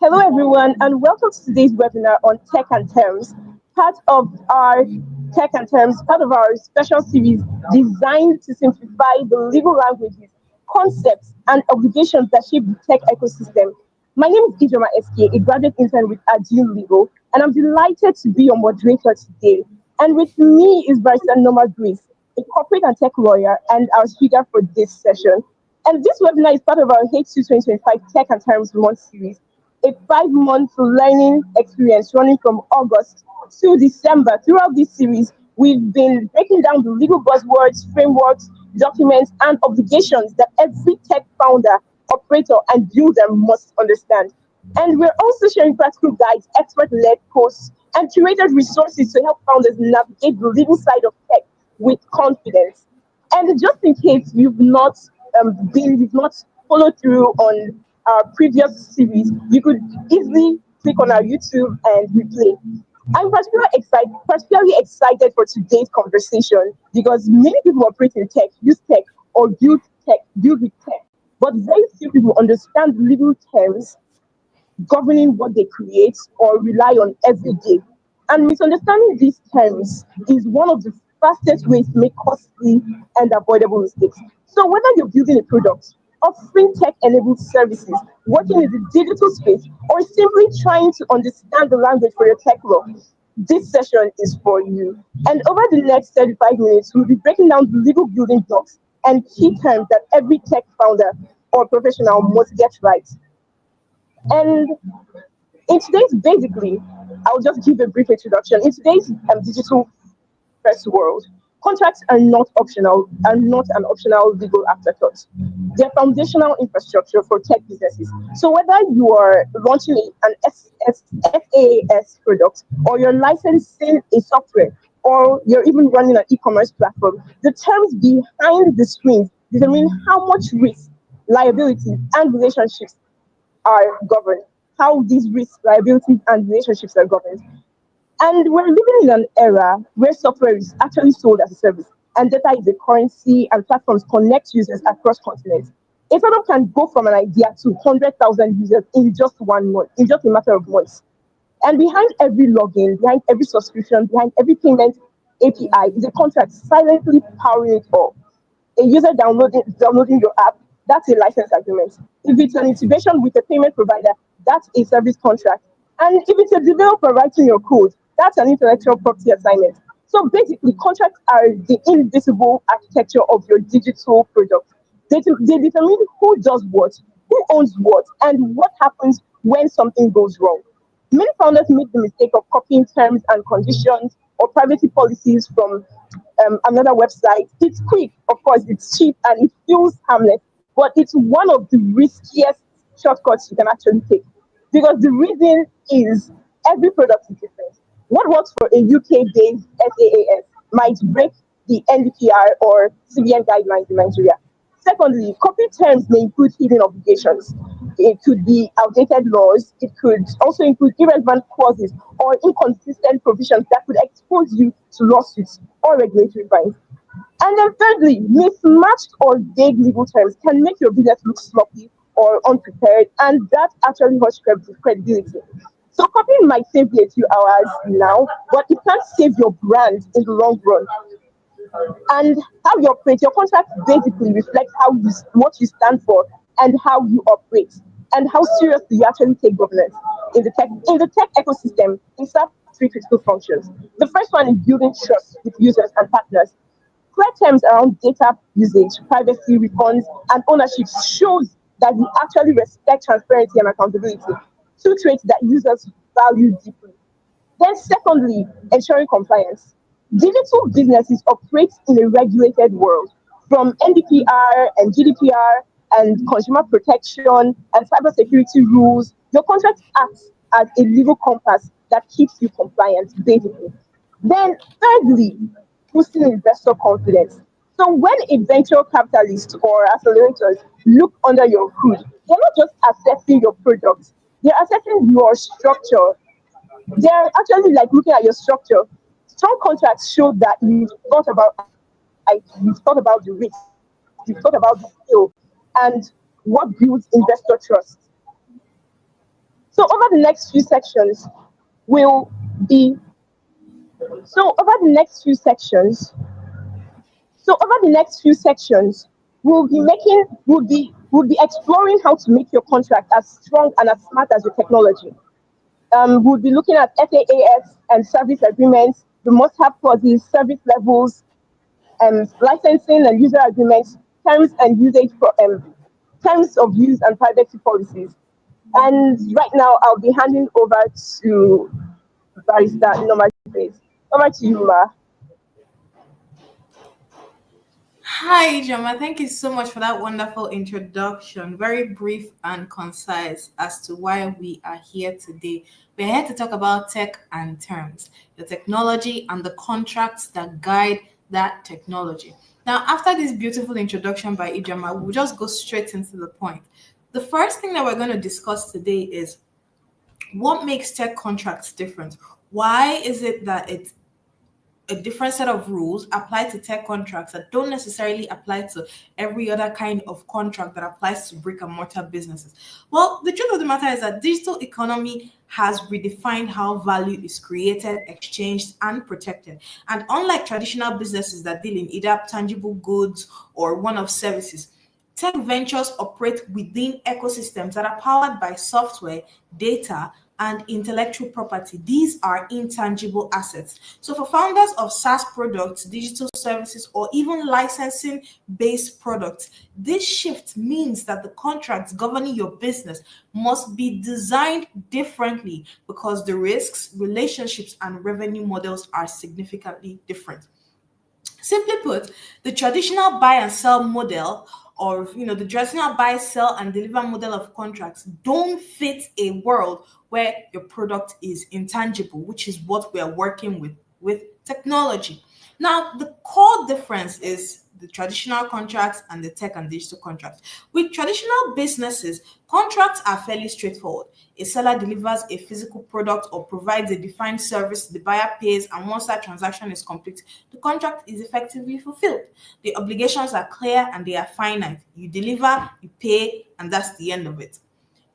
Hello, everyone, and welcome to today's webinar on Tech and Terms, part of our special series designed to simplify the legal languages, concepts, and obligations that shape the tech ecosystem. My name is Ijoma SK, a graduate intern with Adune Legal, and I'm delighted to be your moderator today. And with me is Barrister Norma Grace, a corporate and tech lawyer, and our speaker for this session. And this webinar is part of our H2 2025 Tech and Terms Month series, a 5-month learning experience running from August to December. Throughout this series, we've been breaking down the legal buzzwords, frameworks, documents, and obligations that every tech founder, operator, and builder must understand. And we're also sharing practical guides, expert-led posts, and curated resources to help founders navigate the legal side of tech with confidence. And just in case you've not followed through on our previous series, you could easily click on our YouTube and replay. I'm particularly excited for today's conversation because many people operate in tech, use tech, or build with tech, but very few people understand the legal terms governing what they create or rely on every day. And misunderstanding these terms is one of the fastest ways to make costly and avoidable mistakes. So whether you're building a product, offering tech-enabled services, working in the digital space, or simply trying to understand the language for your tech law, this session is for you. And over the next 35 minutes, we'll be breaking down the legal building blocks and key terms that every tech founder or professional must get right. And in today's, basically, I'll just give a brief introduction. In today's digital first world, contracts are not an optional legal afterthought. They're foundational infrastructure for tech businesses. So whether you are launching an SaaS product, or you're licensing a software, or you're even running an e-commerce platform, the terms behind the screens determine how much risk, liability, and relationships are governed, how these risks, liabilities, and relationships are governed. And we're living in an era where software is actually sold as a service, and data is a currency, and platforms connect users across continents. A startup can go from an idea to 100,000 users in just 1 month, in just a matter of months. And behind every login, behind every subscription, behind every payment API is a contract silently powering it all. A user downloading your app, that's a license agreement. If it's an integration with a payment provider, that's a service contract. And if it's a developer writing your code, that's an intellectual property assignment. So basically, contracts are the invisible architecture of your digital product. They determine who does what, who owns what, and what happens when something goes wrong. Many founders make the mistake of copying terms and conditions or privacy policies from another website. It's quick, of course, it's cheap, and it feels harmless, but it's one of the riskiest shortcuts you can actually take. Because the reason is every product is different. What works for a UK-based SaaS might break the NDPR or CBN guidelines in Nigeria. Secondly, copy terms may include hidden obligations. It could be outdated laws. It could also include irrelevant clauses or inconsistent provisions that could expose you to lawsuits or regulatory fines. And then thirdly, mismatched or vague legal terms can make your business look sloppy or unprepared, and that actually hurts credibility. So copying might save you a few hours now, but it can't save your brand in the long run. And how you operate, your contract basically reflects what you stand for and how you operate, and how seriously you actually take governance. In the tech ecosystem, we serve three critical functions. The first one is building trust with users and partners. Clear terms around data usage, privacy, refunds, and ownership shows that you actually respect transparency and accountability, two traits that users value deeply. Then secondly, ensuring compliance. Digital businesses operate in a regulated world, from NDPR and GDPR and consumer protection and cybersecurity rules. Your contract acts as a legal compass that keeps you compliant, basically. Then thirdly, boosting investor confidence. So when a venture capitalist or accelerators look under your hood, they're not just assessing your product, they're assessing your structure. They're actually like looking at your structure. Strong contracts show that you've thought about IT, you've thought about the risk, you've thought about the skill, and what builds investor trust. So over the next few sections, will be so over the next few sections So over the next few sections, we'll be exploring how to make your contract as strong and as smart as your technology. We'll be looking at FAAS and service agreements, the must-have clauses, service levels, licensing and user agreements, terms of use and privacy policies. And right now, I'll be handing over to Barrister Norma Grace. Over to you, Ma. Hi, Jama. Thank you so much for that wonderful introduction. Very brief and concise as to why we are here today. We're here to talk about tech and terms, the technology and the contracts that guide that technology. Now, after this beautiful introduction by Ijama, we'll just go straight into the point. The first thing that we're going to discuss today is what makes tech contracts different. Why is it that it's a different set of rules apply to tech contracts that don't necessarily apply to every other kind of contract that applies to brick and mortar businesses? Well, the truth of the matter is that digital economy has redefined how value is created, exchanged, and protected. And unlike traditional businesses that deal in either tangible goods or one-off services, tech ventures operate within ecosystems that are powered by software, data, and intellectual property. These are intangible assets. So, for founders of SaaS products, digital services, or even licensing based products, this shift means that the contracts governing your business must be designed differently because the risks, relationships, and revenue models are significantly different. Simply put, the traditional buy and sell model, or the traditional buy, sell, and deliver model of contracts don't fit a world where your product is intangible, which is what we are working with technology. Now, the core difference is the traditional contracts and the tech and digital contracts. With traditional businesses, contracts are fairly straightforward. A seller delivers a physical product or provides a defined service, the buyer pays, and once that transaction is complete, the contract is effectively fulfilled. The obligations are clear and they are finite. You deliver, you pay, and that's the end of it.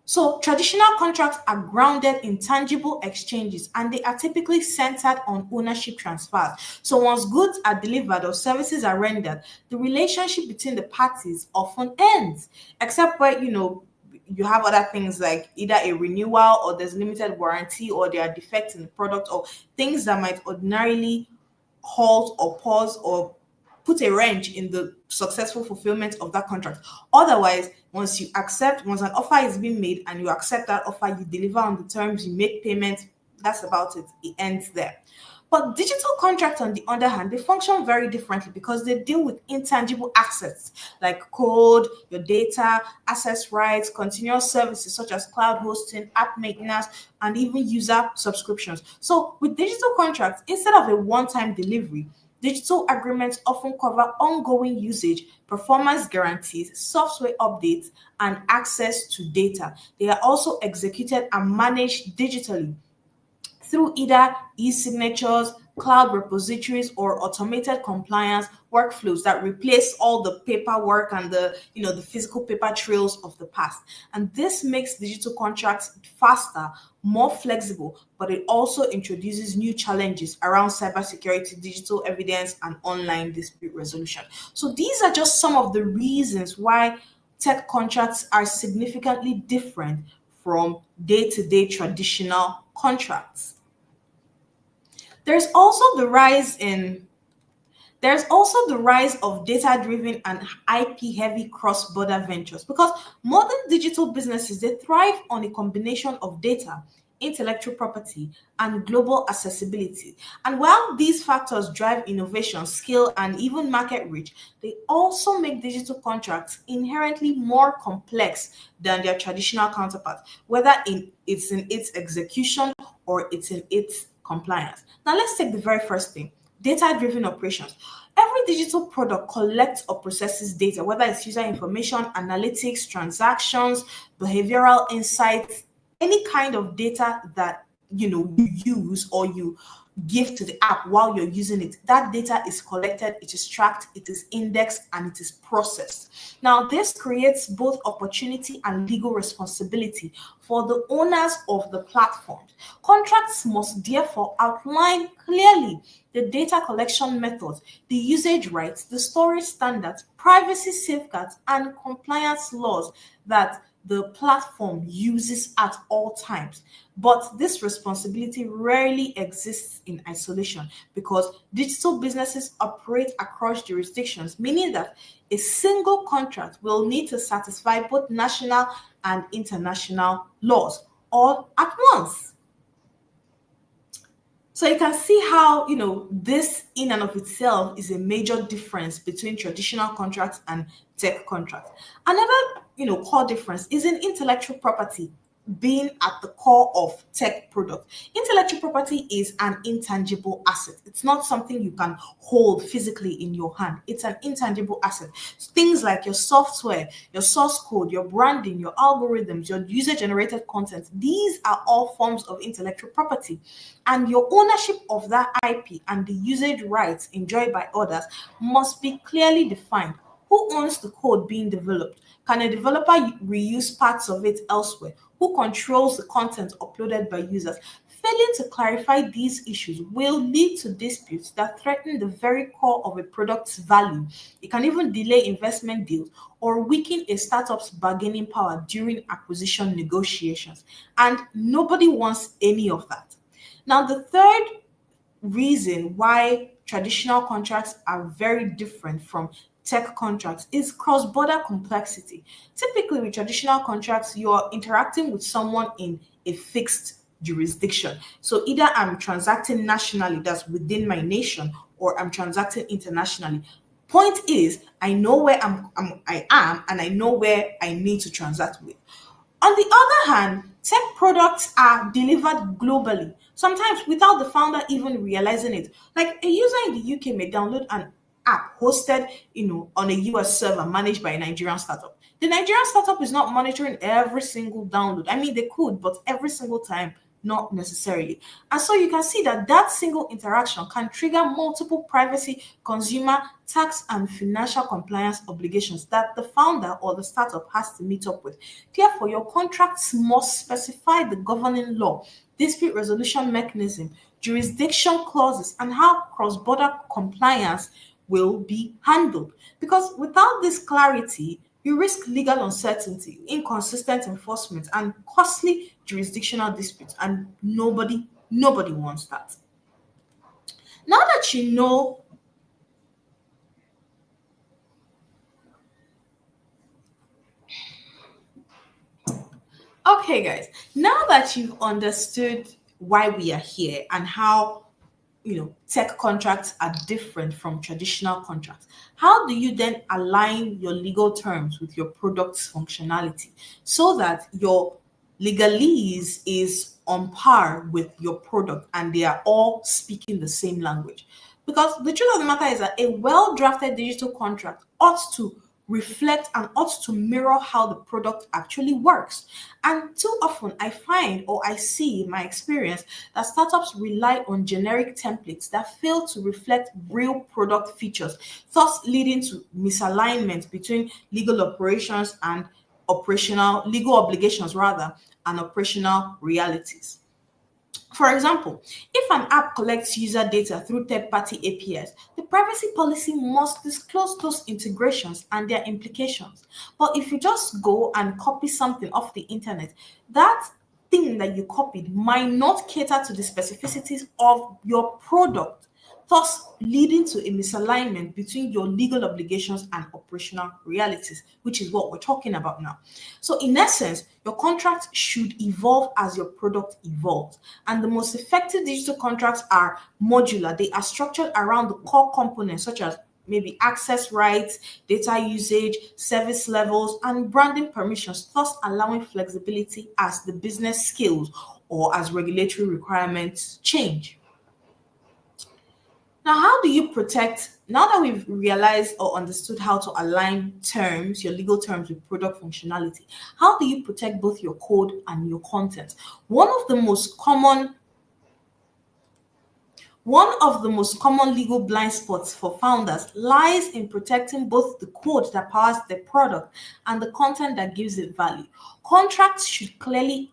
So, traditional contracts are grounded in tangible exchanges and they are typically centered on ownership transfers. So, once goods are delivered or services are rendered, the relationship between the parties often ends, except where you have other things like either a renewal or there's limited warranty or there are defects in the product or things that might ordinarily halt or pause or put a wrench in the successful fulfillment of that contract. Otherwise, once an offer is being made and you accept that offer, you deliver on the terms, you make payment, that's about it. It ends there. But digital contracts, on the other hand, they function very differently because they deal with intangible assets like code, your data, access rights, continuous services such as cloud hosting, app maintenance, and even user subscriptions. So, with digital contracts, instead of a one time delivery, digital agreements often cover ongoing usage, performance guarantees, software updates, and access to data. They are also executed and managed digitally through either e-signatures, cloud repositories, or automated compliance workflows that replace all the paperwork and the physical paper trails of the past. And this makes digital contracts faster, more flexible, but it also introduces new challenges around cybersecurity, digital evidence, and online dispute resolution. So these are just some of the reasons why tech contracts are significantly different from day-to-day traditional contracts. There's also the rise in there's also the rise of data-driven and IP-heavy cross-border ventures because modern digital businesses they thrive on a combination of data, intellectual property, and global accessibility. And while these factors drive innovation, skill, and even market reach, they also make digital contracts inherently more complex than their traditional counterparts, whether it's in its execution or it's in its compliance. Now, let's take the very first thing data driven operations. Every digital product collects or processes data, whether it's user information, analytics, transactions, behavioral insights, any kind of data that you use or you give to the app while you're using it, that data is collected, it is tracked, it is indexed, and it is processed. Now, this creates both opportunity and legal responsibility for the owners of the platforms. Contracts must therefore outline clearly the data collection methods, the usage rights, the storage standards, privacy safeguards, and compliance laws that the platform uses at all times. But this responsibility rarely exists in isolation because digital businesses operate across jurisdictions, meaning that a single contract will need to satisfy both national and international laws all at once. So you can see how, this in and of itself is a major difference between traditional contracts and tech contracts. Another, core difference is in intellectual property being at the core of tech product. Intellectual property is an intangible asset. It's not something you can hold physically in your hand. It's an intangible asset. Things like your software, your source code, your branding, your algorithms, your user generated content, these are all forms of intellectual property. And your ownership of that IP and the usage rights enjoyed by others must be clearly defined. Who owns the code being developed? Can a developer reuse parts of it elsewhere? Who controls the content uploaded by users? Failing to clarify these issues will lead to disputes that threaten the very core of a product's value. It can even delay investment deals or weaken a startup's bargaining power during acquisition negotiations. And nobody wants any of that. Now, the third reason why traditional contracts are very different from tech contracts is cross-border complexity. Typically, with traditional contracts, you're interacting with someone in a fixed jurisdiction. So either I'm transacting nationally, that's within my nation, or I'm transacting internationally. Point is, I know where I am, and I know where I need to transact with. On the other hand, tech products are delivered globally, sometimes without the founder even realizing it. Like a user in the UK may download an app hosted, on a US server managed by a Nigerian startup. The Nigerian startup is not monitoring every single download. I mean, they could, but every single time, not necessarily. And so you can see that that single interaction can trigger multiple privacy, consumer, tax, and financial compliance obligations that the founder or the startup has to meet up with. Therefore, your contracts must specify the governing law, dispute resolution mechanism, jurisdiction clauses, and how cross-border compliance will be handled. Because without this clarity, you risk legal uncertainty, inconsistent enforcement, and costly jurisdictional disputes, and nobody wants that. Now that you know Okay, guys, now that you've understood why we are here and how tech contracts are different from traditional contracts, how do you then align your legal terms with your product's functionality so that your legalese is on par with your product and they are all speaking the same language? Because the truth of the matter is that a well drafted digital contract ought to reflect and ought to mirror how the product actually works. And too often, I find or I see in my experience that startups rely on generic templates that fail to reflect real product features, thus leading to misalignment between legal operations and operational legal obligations rather and operational realities. For example, if an app collects user data through third-party APIs, the privacy policy must disclose those integrations and their implications. But if you just go and copy something off the internet, that thing that you copied might not cater to the specificities of your product, thus leading to a misalignment between your legal obligations and operational realities, which is what we're talking about now. So, in essence, your contract should evolve as your product evolves. And the most effective digital contracts are modular, they are structured around the core components, such as maybe access rights, data usage, service levels, and branding permissions, thus allowing flexibility as the business scales or as regulatory requirements change. Now, how do you protect, now that we've realized or understood how to align terms, your legal terms with product functionality, how do you protect both your code and your content? One of the most common One of the most common legal blind spots for founders lies in protecting both the code that powers the product and the content that gives it value. Contracts should clearly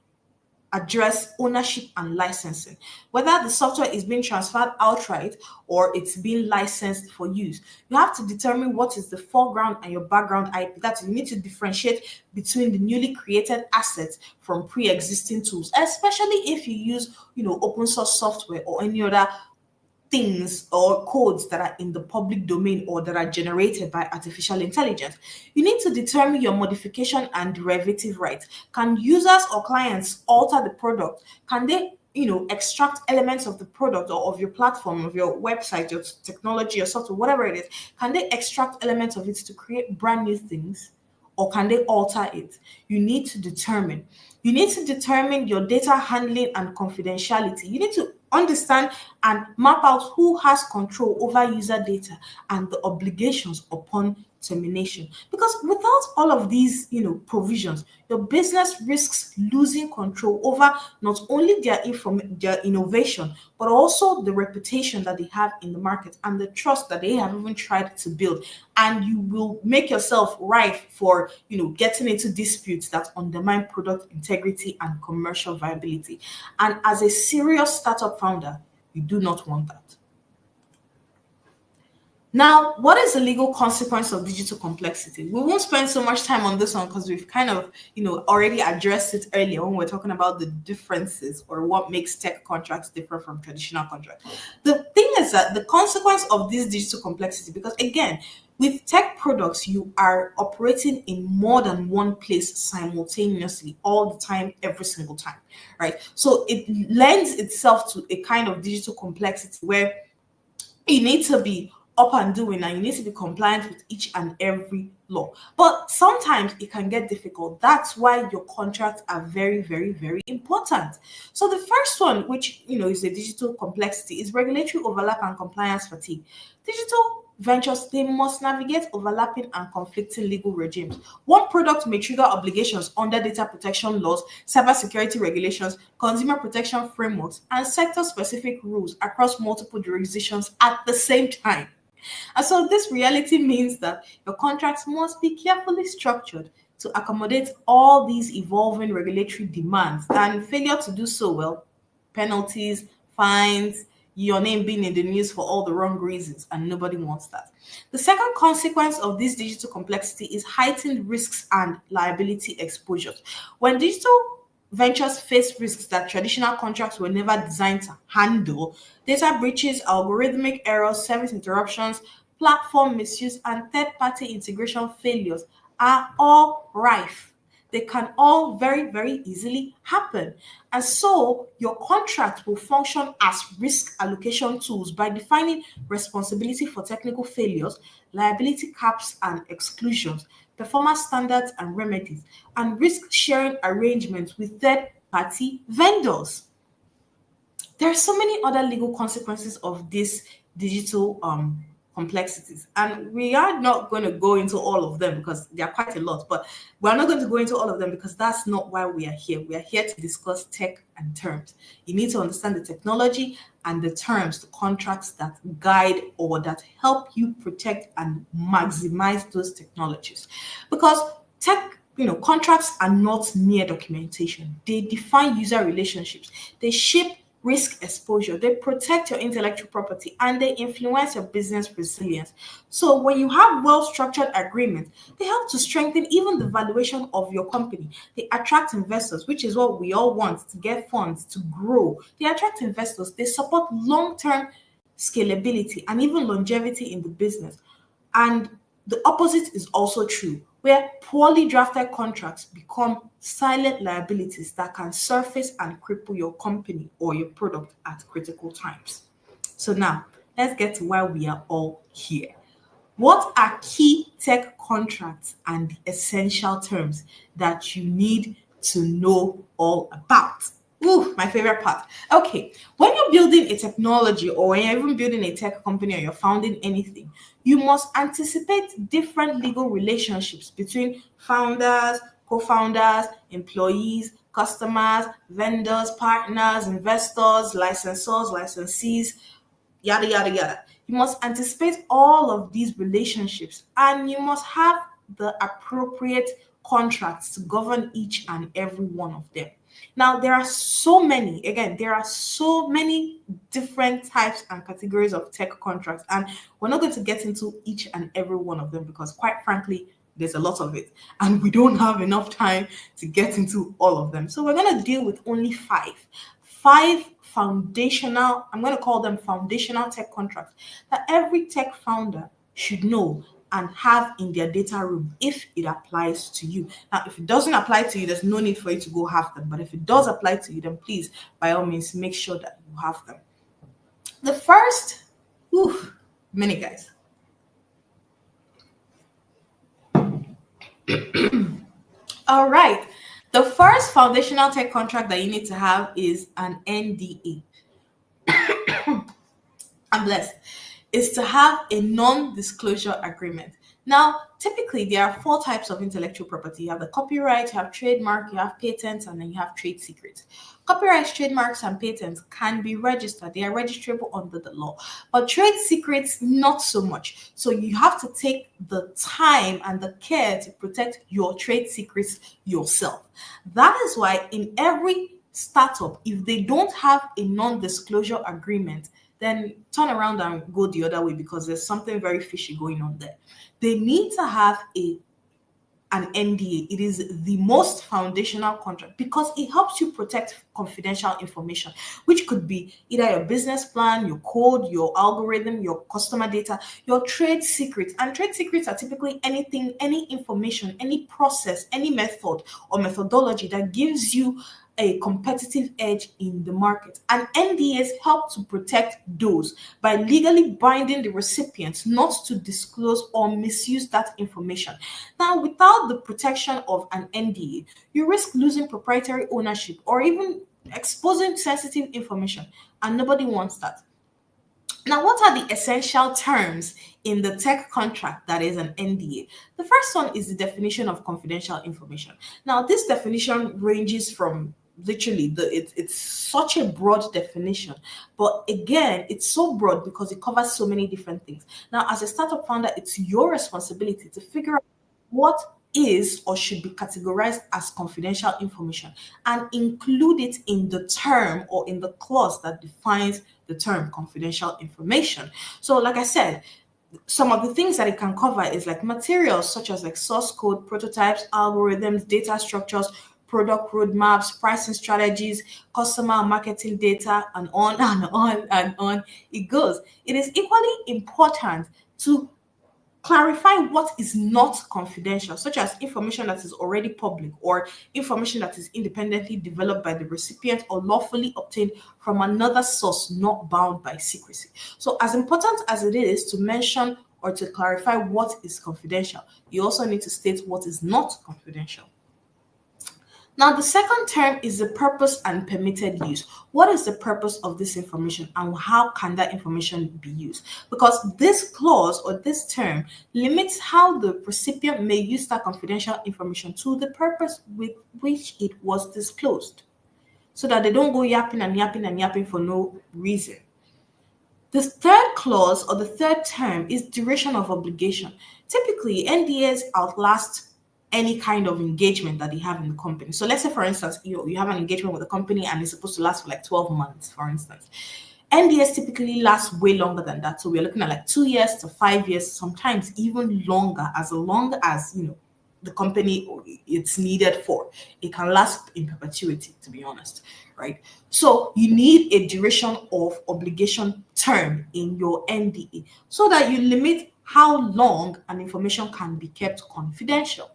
address ownership and licensing, whether the software is being transferred outright or it's being licensed for use. You have to determine what is the foreground and your background IP. That you need to differentiate between the newly created assets from pre-existing tools, especially if you use, open source software or any other things or codes that are in the public domain or that are generated by artificial intelligence. You need to determine your modification and derivative rights. Can users or clients alter the product? Can they extract elements of the product or of your platform, of your website, your technology, your software, whatever it is? Can they extract elements of it to create brand new things? Or can they alter it? You need to determine. You need to determine your data handling and confidentiality. You need to understand and map out who has control over user data and the obligations upon termination. Because without all of these, provisions, your business risks losing control over not only their innovation, but also the reputation that they have in the market and the trust that they have even tried to build. And you will make yourself rife for, getting into disputes that undermine product integrity and commercial viability. And as a serious startup founder, you do not want that. Now, what is the legal consequence of digital complexity? We won't spend so much time on this one because we've kind of, already addressed it earlier when we're talking about the differences or what makes tech contracts different from traditional contracts. The thing is that the consequence of this digital complexity, because again, with tech products, you are operating in more than one place simultaneously, all the time, every single time, right? So it lends itself to a kind of digital complexity where you need to be up and doing and you need to be compliant with each and every law. But sometimes it can get difficult. That's why your contracts are very, very, very important. So the first one, which is the digital complexity, is regulatory overlap and compliance fatigue. Digital ventures, they must navigate overlapping and conflicting legal regimes. One product may trigger obligations under data protection laws, cybersecurity regulations, consumer protection frameworks, and sector-specific rules across multiple jurisdictions at the same time. And so this reality means that your contracts must be carefully structured to accommodate all these evolving regulatory demands, and failure to do so, well, penalties, fines, your name being in the news for all the wrong reasons, and nobody wants that. The second consequence of this digital complexity is heightened risks and liability exposures. When digital ventures face risks that traditional contracts were never designed to handle, data breaches, algorithmic errors, service interruptions, platform misuse, and third party integration failures are all rife. They can all very, very easily happen. And so your contract will function as risk allocation tools by defining responsibility for technical failures, liability caps and exclusions, performance standards and remedies, and risk sharing arrangements with third party vendors. There are so many other legal consequences of this digital complexities, and we are not going to go into all of them because there are quite a lot, but we're not going to go into all of them because that's not why we are here. We are here to discuss tech and terms. You need to understand the technology and the terms, the contracts that guide or that help you protect and maximize those technologies, because tech, contracts are not mere documentation. They define user relationships, they shape risk exposure, they protect your intellectual property, and they influence your business resilience. So when you have well-structured agreements, they help to strengthen even the valuation of your company. They attract investors, which is what we all want, to get funds, to grow. They attract investors, they support long-term scalability and even longevity in the business. And the opposite is also true, where poorly drafted contracts become silent liabilities that can surface and cripple your company or your product at critical times. So now, let's get to why we are all here. What are key tech contracts and the essential terms that you need to know all about? Ooh, my favorite part. Okay, when you're building a technology or when you're even building a tech company or you're founding anything, you must anticipate different legal relationships between founders, co-founders, employees, customers, vendors, partners, investors, licensors, licensees, yada, yada, yada. You must anticipate all of these relationships, and you must have the appropriate contracts to govern each and every one of them. Now, there are so many, again, there are so many different types and categories of tech contracts, and we're not going to get into each and every one of them because, quite frankly, there's a lot of it, and we don't have enough time to get into all of them. So, we're going to deal with only five foundational, I'm going to call them foundational tech contracts that every tech founder should know and have in their data room if it applies to you. Now, if it doesn't apply to you, there's no need for you to go have them. But if it does apply to you, then please, by all means, make sure that you have them. The first, oof, many guys. All right. The first foundational tech contract that you need to have is an NDA. I'm blessed, is to have a non-disclosure agreement. Now, typically there are four types of intellectual property. You have the copyright, you have trademark, you have patents, and then you have trade secrets. Copyrights, trademarks, and patents can be registered. They are registrable under the law. But trade secrets, not so much. So you have to take the time and the care to protect your trade secrets yourself. That is why in every startup, if they don't have a non-disclosure agreement, then turn around and go the other way because there's something very fishy going on there. They need to have an NDA. It is the most foundational contract because it helps you protect confidential information, which could be either your business plan, your code, your algorithm, your customer data, your trade secrets. And trade secrets are typically anything, any information, any process, any method or methodology that gives you a competitive edge in the market. And NDAs help to protect those by legally binding the recipients not to disclose or misuse that information. Now, without the protection of an NDA, you risk losing proprietary ownership or even exposing sensitive information, and nobody wants that. Now, what are the essential terms in the tech contract that is an NDA? The first one is the definition of confidential information. Now, this definition ranges from literally it's such a broad definition, but again, it's so broad because it covers so many different things. Now, as a startup founder, it's your responsibility to figure out what is or should be categorized as confidential information and include it in the term or in the clause that defines the term confidential information. So, like I said, some of the things that it can cover is like materials such as like source code, prototypes, algorithms, data structures, product roadmaps, pricing strategies, customer and marketing data, and on and on and on it goes. It is equally important to clarify what is not confidential, such as information that is already public or information that is independently developed by the recipient or lawfully obtained from another source not bound by secrecy. So, as important as it is to mention or to clarify what is confidential, you also need to state what is not confidential. Now, the second term is the purpose and permitted use. What is the purpose of this information and how can that information be used? Because this clause or this term limits how the recipient may use that confidential information to the purpose with which it was disclosed, so that they don't go yapping and yapping and yapping for no reason. The third clause or the third term is duration of obligation. Typically, NDAs outlast any kind of engagement that they have in the company. So let's say, for instance, you have an engagement with a company and it's supposed to last for like 12 months, for instance. NDAs typically last way longer than that. So we're looking at like 2 years to 5 years, sometimes even longer, as long as the company it's needed for. It can last in perpetuity, to be honest, right? So you need a duration of obligation term in your NDA so that you limit how long an information can be kept confidential.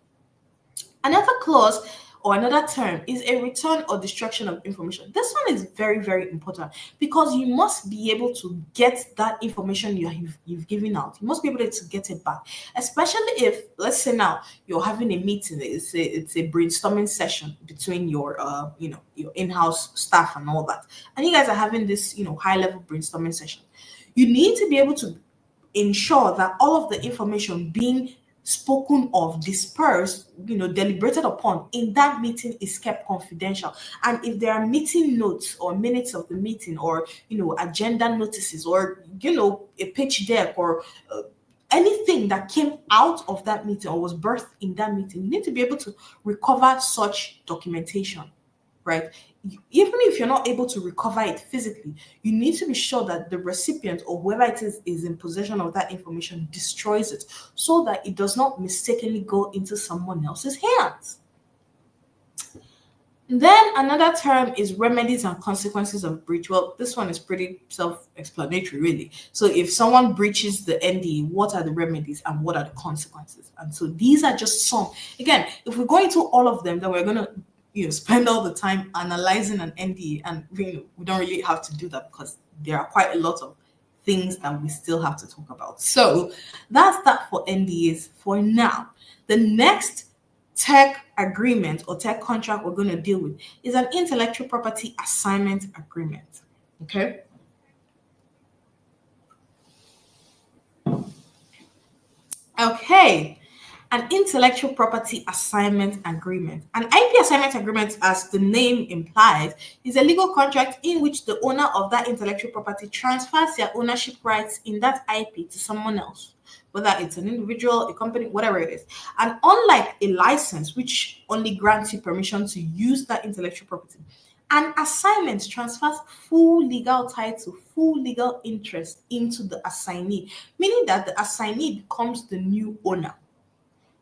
Another clause or another term is a return or destruction of information. This one is very, very important because you must be able to get that information you've given out. You must be able to get it back, especially if, let's say now you're having a meeting. It's a brainstorming session between your your in-house staff and all that, and you guys are having this high level brainstorming session. You need to be able to ensure that all of the information being spoken of, dispersed, deliberated upon in that meeting is kept confidential. And if there are meeting notes or minutes of the meeting, or agenda notices, or a pitch deck, or anything that came out of that meeting or was birthed in that meeting, you need to be able to recover such documentation, right? Even if you're not able to recover it physically, you need to be sure that the recipient or whoever it is in possession of that information destroys it, so that it does not mistakenly go into someone else's hands. Then another term is remedies and consequences of breach. Well, this one is pretty self-explanatory, really. So if someone breaches the NDA, what are the remedies and what are the consequences? And so these are just some. Again, if we go into all of them, then we're gonna spend all the time analyzing an NDA, and we don't really have to do that because there are quite a lot of things that we still have to talk about. So that's that for NDAs for now. The next tech agreement or tech contract we're going to deal with is an intellectual property assignment agreement. Okay. Okay. An intellectual property assignment agreement. An IP assignment agreement, as the name implies, is a legal contract in which the owner of that intellectual property transfers their ownership rights in that IP to someone else, whether it's an individual, a company, whatever it is. And unlike a license, which only grants you permission to use that intellectual property, an assignment transfers full legal title, full legal interest into the assignee, meaning that the assignee becomes the new owner.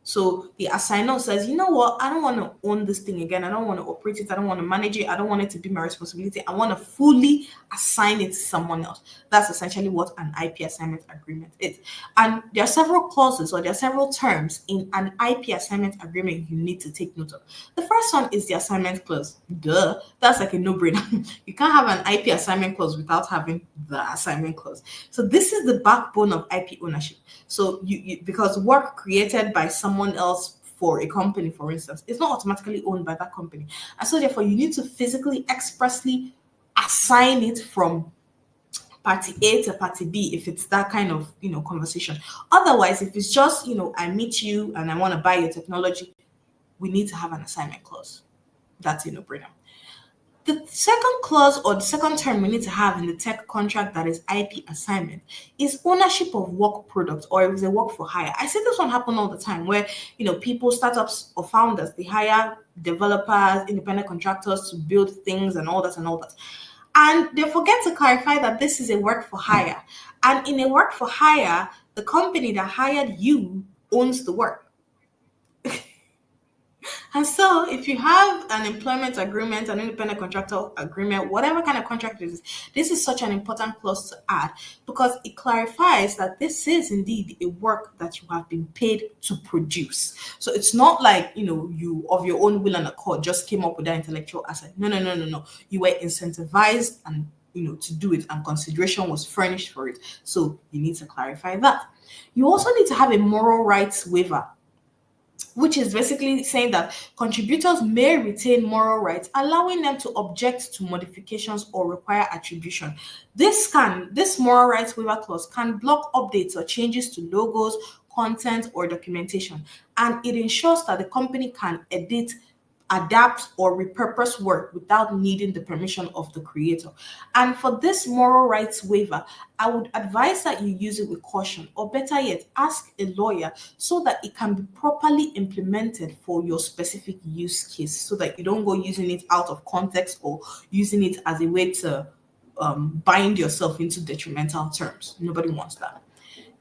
So the assigner says, you know what, I don't want to own this thing again. I don't want to operate it. I don't want to manage it. I don't want it to be my responsibility. I want to fully assign it to someone else. That's essentially what an IP assignment agreement is. And there are several clauses, or there are several terms in an IP assignment agreement you need to take note of. The first one is the assignment clause. Duh, that's like a no-brainer. You can't have an IP assignment clause without having the assignment clause. So this is the backbone of IP ownership. So because work created by someone else for a company, for instance, is not automatically owned by that company. And so therefore you need to physically, expressly assign it from party A to party B if it's that kind of conversation. Otherwise, if it's just I meet you and I want to buy your technology, we need to have an assignment clause. That's a no-brainer. The second clause, or the second term we need to have in the tech contract that is IP assignment, is ownership of work product, or if it's a work for hire. I see this one happen all the time where people, startups or founders, they hire developers, independent contractors to build things and all that and all that. And they forget to clarify that this is a work for hire. And in a work for hire, the company that hired you owns the work. And so, if you have an employment agreement, an independent contractor agreement, whatever kind of contract it is, this is such an important clause to add, because it clarifies that this is indeed a work that you have been paid to produce. So it's not like, you of your own will and accord just came up with that intellectual asset. No. You were incentivized and to do it, and consideration was furnished for it. So you need to clarify that. You also need to have a moral rights waiver, which is basically saying that contributors may retain moral rights, allowing them to object to modifications or require attribution. This moral rights waiver clause can block updates or changes to logos, content, or documentation, and it ensures that the company can edit, adapt, or repurpose work without needing the permission of the creator. And for this moral rights waiver, I would advise that you use it with caution, or better yet, ask a lawyer so that it can be properly implemented for your specific use case, so that you don't go using it out of context or using it as a way to bind yourself into detrimental terms. Nobody wants that.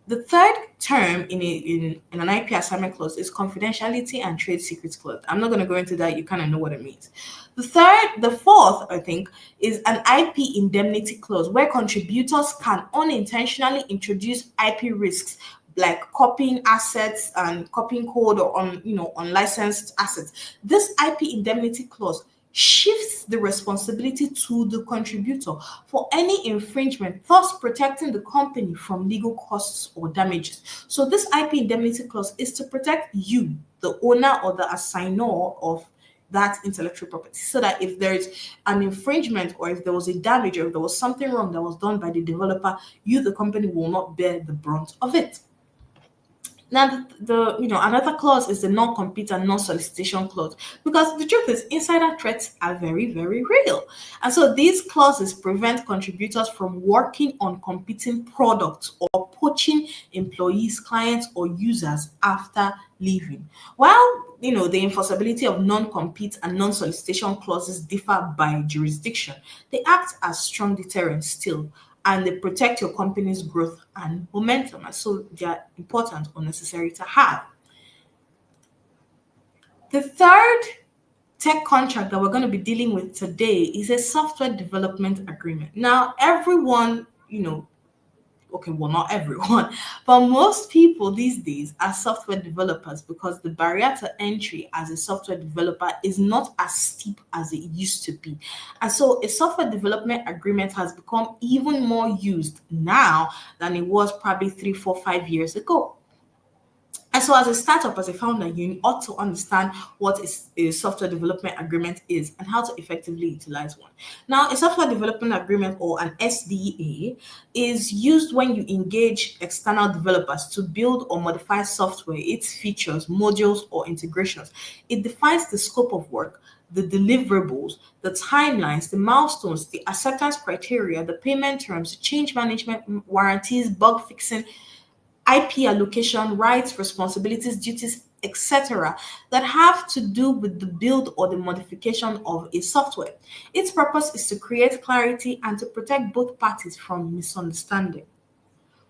The third term in an IP assignment clause is confidentiality and trade secrets clause. I'm not going to go into that. You kind of know what it means. The fourth, I think, is an IP indemnity clause, where contributors can unintentionally introduce IP risks, like copying assets and copying code, or unlicensed assets. This IP indemnity clause shifts the responsibility to the contributor for any infringement, thus protecting the company from legal costs or damages. So this IP indemnity clause is to protect you, the owner or the assigner of that intellectual property, so that if there is an infringement, or if there was a damage, or if there was something wrong that was done by the developer, you, the company, will not bear the brunt of it. Now, another clause is the non-compete and non-solicitation clause, because the truth is insider threats are very, very real, and so these clauses prevent contributors from working on competing products or poaching employees, clients, or users after leaving. While the enforceability of non-compete and non-solicitation clauses differ by jurisdiction, they act as strong deterrents still, and they protect your company's growth and momentum. And so they are important or necessary to have. The third tech contract that we're going to be dealing with today is a software development agreement. Now, everyone, okay, well, not everyone, but most people these days are software developers, because the barrier to entry as a software developer is not as steep as it used to be. And so a software development agreement has become even more used now than it was probably 3, 4, 5 years ago. And so, as a startup, as a founder, you ought to understand what a software development agreement is and how to effectively utilize one. Now, a software development agreement, or an SDA, is used when you engage external developers to build or modify software, its features, modules, or integrations. It defines the scope of work, the deliverables, the timelines, the milestones, the acceptance criteria, the payment terms, change management, warranties, bug fixing, IP allocation, rights, responsibilities, duties, etc., that have to do with the build or the modification of a software. Its purpose is to create clarity and to protect both parties from misunderstanding.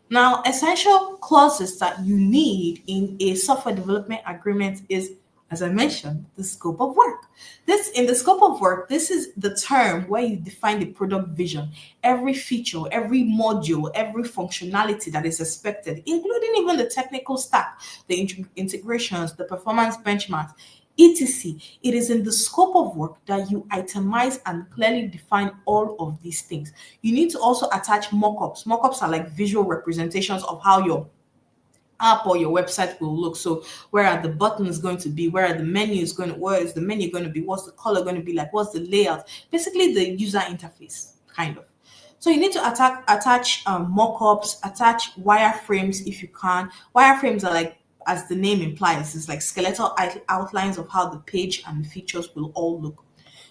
Now, essential clauses that you need in a software development agreement is, as I mentioned, the scope of work. This in the scope of work, this is the term where you define the product vision, every feature, every module, every functionality that is expected, including even the technical stack, the integrations, the performance benchmarks, etc. It is in the scope of work that you itemize and clearly define all of these things. You need to also attach mockups. Mockups are like visual representations of how your app or your website will look. So where are the buttons going to be? Where are the menus going to, where is the menu going to be? What's the color going to be like? What's the layout? Basically the user interface, kind of. So you need to attach mock-ups, attach wireframes if you can. Wireframes are like, as the name implies, it's like skeletal outlines of how the page and features will all look.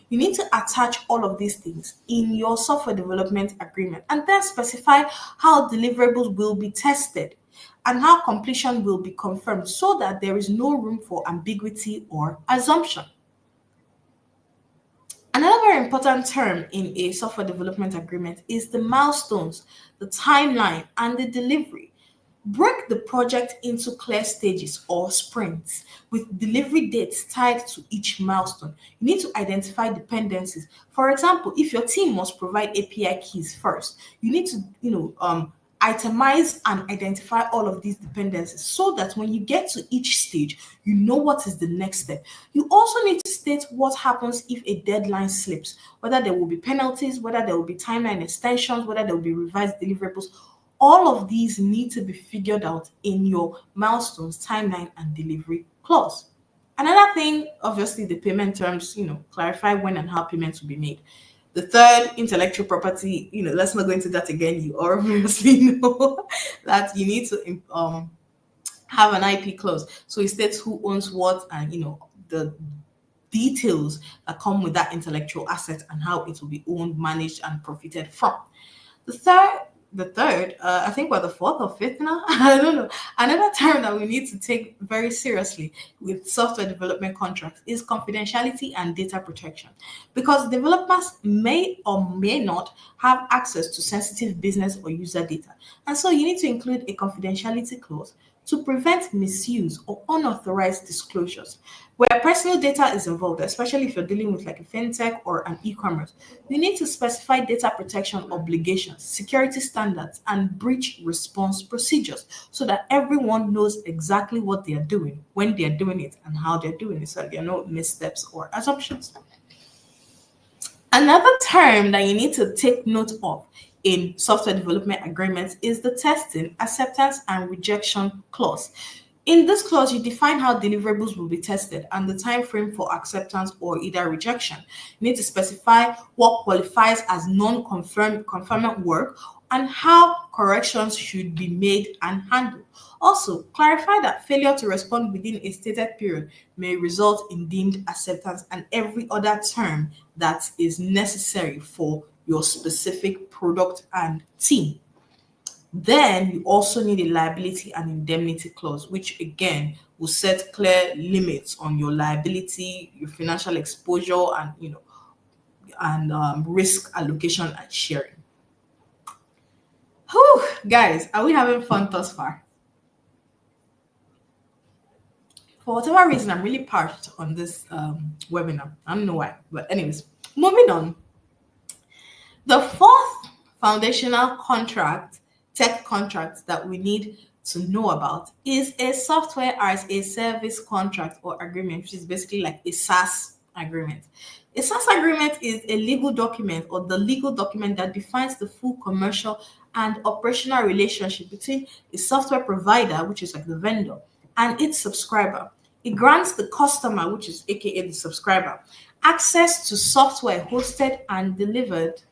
You need to attach all of these things in your software development agreement, and then specify how deliverables will be tested and how completion will be confirmed, so that there is no room for ambiguity or assumption. Another very important term in a software development agreement is the milestones, the timeline, and the delivery. Break the project into clear stages or sprints with delivery dates tied to each milestone. You need to identify dependencies. For example, if your team must provide API keys first, you need to, itemize and identify all of these dependencies, so that when you get to each stage, you know what is the next step. You also need to state what happens if a deadline slips, whether there will be penalties, whether there will be timeline extensions, whether there will be revised deliverables. All of these need to be figured out in your milestones, timeline, and delivery clause. Another thing, obviously, the payment terms, clarify when and how payments will be made. The third, intellectual property, let's not go into that again. You obviously know that you need to have an IP clause. So it states who owns what, and the details that come with that intellectual asset and how it will be owned, managed, and profited from. The third, I think we're the fourth or fifth now. I don't know. Another term that we need to take very seriously with software development contracts is confidentiality and data protection, because developers may or may not have access to sensitive business or user data, and so you need to include a confidentiality clause to prevent misuse or unauthorized disclosures. Where personal data is involved, especially if you're dealing with like a fintech or an e-commerce, you need to specify data protection obligations, security standards, and breach response procedures, so that everyone knows exactly what they are doing, when they are doing it, and how they're doing it, so there are no missteps or assumptions. Another term that you need to take note of in software development agreements is the testing, acceptance, and rejection clause. In this clause, you define how deliverables will be tested and the time frame for acceptance or either rejection. You need to specify what qualifies as non-conformant work and how corrections should be made and handled. Also, clarify that failure to respond within a stated period may result in deemed acceptance and every other term that is necessary for your specific product and team. Then you also need a liability and indemnity clause, which again will set clear limits on your liability, your financial exposure, and risk allocation and sharing. Whew, guys, are we having fun thus far? For whatever reason, I'm really parched on this webinar. I don't know why, but anyways, moving on. The fourth foundational contract, tech contract that we need to know about is a software as a service contract or agreement, which is basically like a SaaS agreement. A SaaS agreement is a legal document or the legal document that defines the full commercial and operational relationship between a software provider, which is like the vendor, and its subscriber. It grants the customer, which is aka the subscriber, access to software hosted and delivered.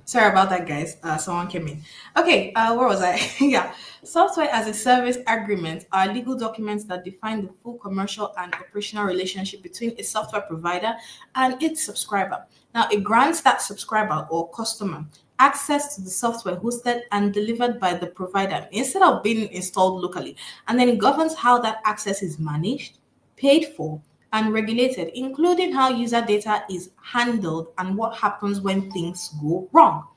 Sorry about that, guys. Someone came in. Okay, where was I? Yeah. Software as a service agreements are legal documents that define the full commercial and operational relationship between a software provider and its subscriber. Now, it grants that subscriber or customer access to the software hosted and delivered by the provider instead of being installed locally. And then it governs how that access is managed, paid for, and regulated, including how user data is handled and what happens when things go wrong.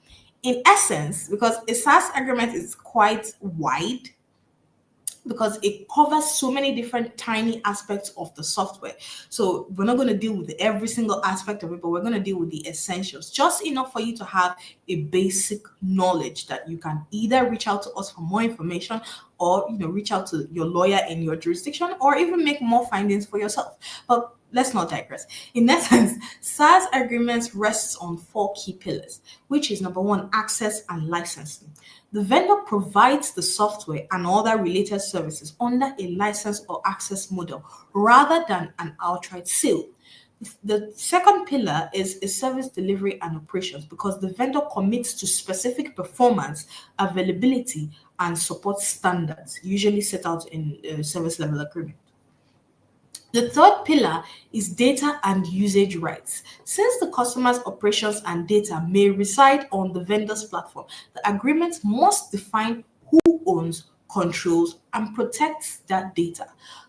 In essence, because a SaaS agreement is quite wide, because it covers so many different tiny aspects of the software. So we're not going to deal with every single aspect of it, but we're going to deal with the essentials, just enough for you to have a basic knowledge that you can either reach out to us for more information or reach out to your lawyer in your jurisdiction or even make more findings for yourself. But let's not digress. In essence, SaaS agreements rests on four key pillars, which is number one, access and licensing. The vendor provides the software and other related services under a license or access model rather than an outright sale. The second pillar is a service delivery and operations because the vendor commits to specific performance, availability, and support standards, usually set out in a service level agreement. The third pillar is data and usage rights. Since the customer's operations and data may reside on the vendor's platform, the agreement must define who owns, controls, and protects that data.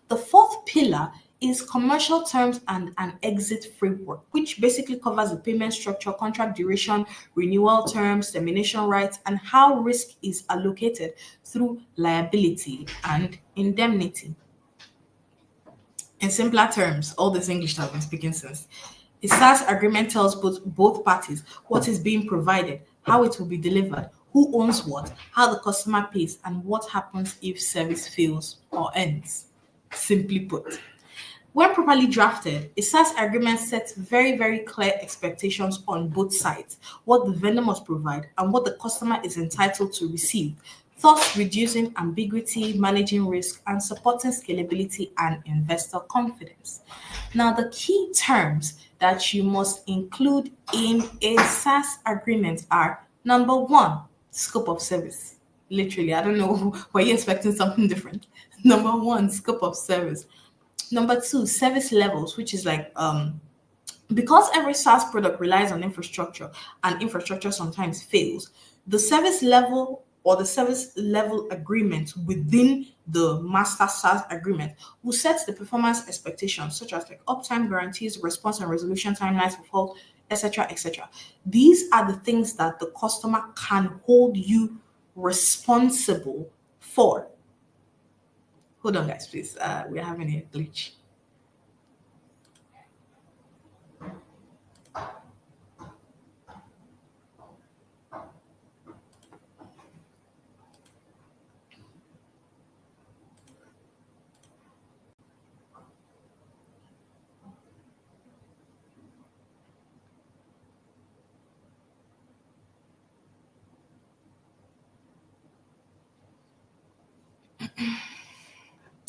The fourth pillar is commercial terms and an exit framework, which basically covers the payment structure, contract duration, renewal terms, termination rights, and how risk is allocated through liability and indemnity. In simpler terms, all this English that I've been speaking since, a SaaS agreement tells both parties what is being provided, how it will be delivered, who owns what, how the customer pays, and what happens if service fails or ends. Simply put, when properly drafted, a SaaS agreement sets very, very clear expectations on both sides, what the vendor must provide and what the customer is entitled to receive, thus reducing ambiguity, managing risk, and supporting scalability and investor confidence. Now, the key terms that you must include in a SaaS agreement are number one, scope of service. Literally, I don't know, were you expecting something different? Number one, scope of service. Number two, service levels, which is like because every SaaS product relies on infrastructure and infrastructure sometimes fails, the service level or the service level agreement within the master SaaS agreement will set the performance expectations, such as like uptime guarantees, response and resolution timelines for fault, etc., etc. These are the things that the customer can hold you responsible for. Hold on, guys, please. We're having a glitch.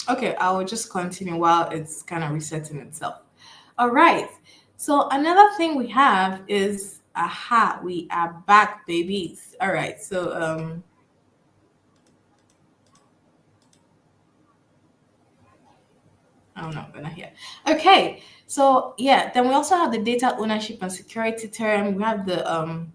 Okay, I will just continue while it's kind of resetting itself. All right. So another thing we have is aha, we are back, babies. All right. So oh no, we're not here. Okay. So yeah, then we also have the data ownership and security term. We have the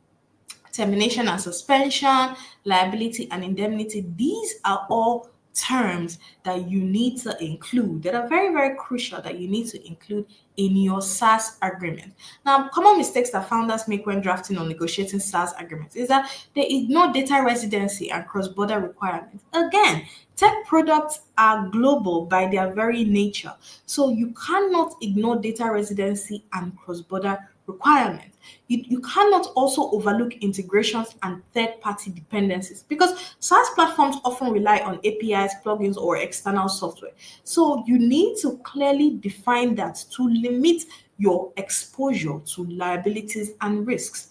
termination and suspension, liability and indemnity. These are all terms that you need to include that are very, very crucial that you need to include in your SaaS agreement. Now, common mistakes that founders make when drafting or negotiating SaaS agreements is that they ignore data residency and cross-border requirements. Again, tech products are global by their very nature, so you cannot ignore data residency and cross-border requirements. You cannot also overlook integrations and third-party dependencies because SaaS platforms often rely on APIs, plugins, or external software. So you need to clearly define that to limit your exposure to liabilities and risks.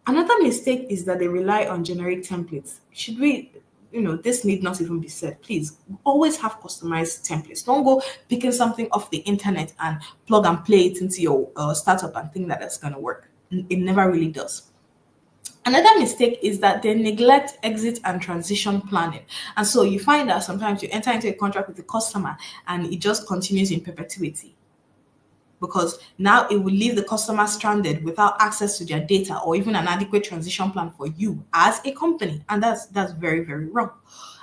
Another mistake is that they rely on generic templates. Should we, this need not even be said. Please always have customized templates. Don't go picking something off the internet and plug and play it into your startup and think that that's going to work. It never really does. Another mistake is that they neglect exit and transition planning. And so you find that sometimes you enter into a contract with the customer and it just continues in perpetuity because now it will leave the customer stranded without access to their data or even an adequate transition plan for you as a company, and that's very, very wrong.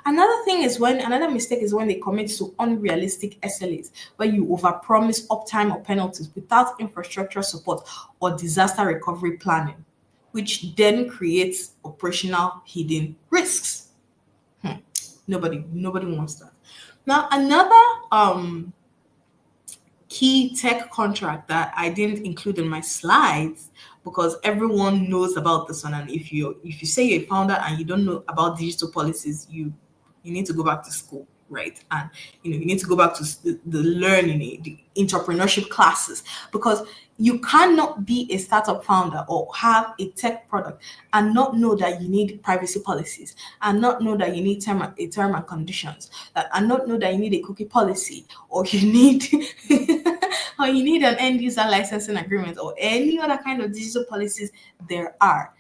Another mistake is when they commit to unrealistic SLAs where you overpromise uptime or penalties without infrastructure support or disaster recovery planning, which then creates operational hidden risks. Nobody wants that. Now another key tech contract that I didn't include in my slides because everyone knows about this one. And if you say you're a founder and you don't know about digital policies, you need to go back to school, right? And you need to go back to the learning, the entrepreneurship classes, because you cannot be a startup founder or have a tech product and not know that you need privacy policies, and not know that you need term and conditions, and not know that you need a cookie policy, or you need or you need an end user licensing agreement or any other kind of digital policies there are.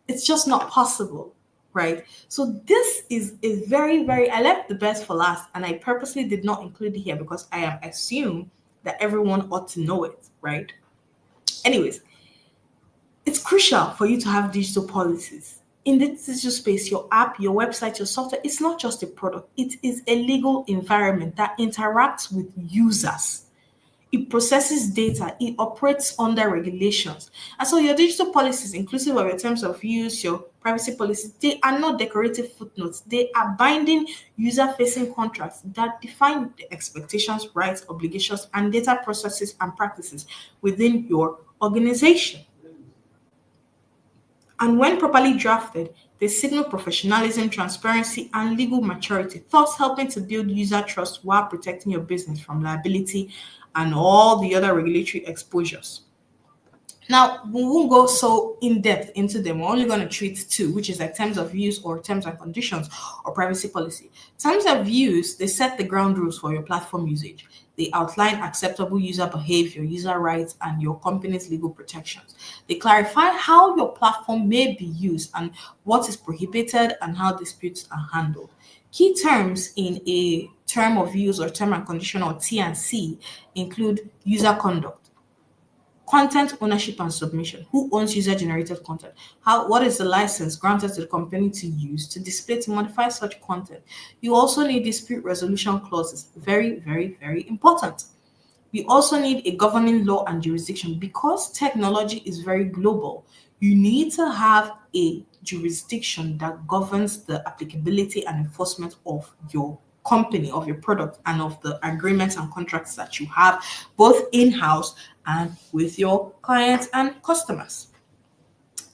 It's just not possible, right? So this is a very, very, I left the best for last and I purposely did not include it here because I am assume that everyone ought to know it, right? Anyways, it's crucial for you to have digital policies. In the digital space, your app, your website, your software, it's not just a product, it is a legal environment that interacts with users. It processes data, it operates under regulations. And so your digital policies, inclusive of your terms of use, your privacy policies, they are not decorative footnotes. They are binding user-facing contracts that define the expectations, rights, obligations, and data processes and practices within your organization. And when properly drafted, they signal professionalism, transparency, and legal maturity, thus helping to build user trust while protecting your business from liability and all the other regulatory exposures. Now, we won't go so in depth into them. We're only going to treat two, which is like terms of use or terms and conditions or privacy policy. Terms of use, they set the ground rules for your platform usage. They outline acceptable user behavior, user rights, and your company's legal protections. They clarify how your platform may be used and what is prohibited and how disputes are handled. Key terms in a term of use or term and condition or T&C include user conduct, content ownership and submission. Who owns user-generated content? What is the license granted to the company to use to display to modify such content? You also need dispute resolution clauses. Very, very, very important. We also need a governing law and jurisdiction because technology is very global. You need to have a jurisdiction that governs the applicability and enforcement of your company, of your product, and of the agreements and contracts that you have both in-house and with your clients and customers.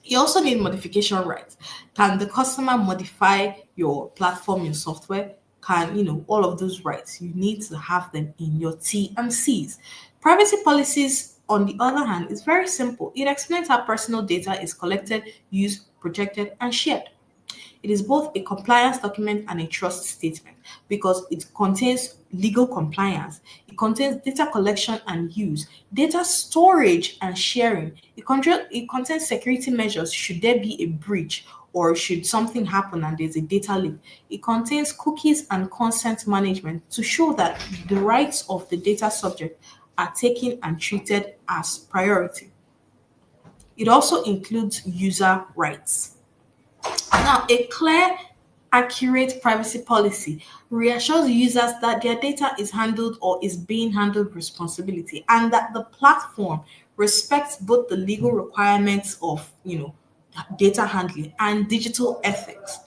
You also need modification rights. Can the customer modify your platform, your software? Can, all of those rights, you need to have them in your T and C's. Privacy policies, on the other hand, is very simple. It explains how personal data is collected, used, protected, and shared. It is both a compliance document and a trust statement because it contains legal compliance, it contains data collection and use, data storage and sharing, it contains security measures should there be a breach or should something happen and there's a data leak. It contains cookies and consent management to show that the rights of the data subject are taken and treated as priority. It also includes user rights. Now, a clear, accurate privacy policy reassures users that their data is handled or is being handled responsibly and that the platform respects both the legal requirements of, data handling and digital ethics.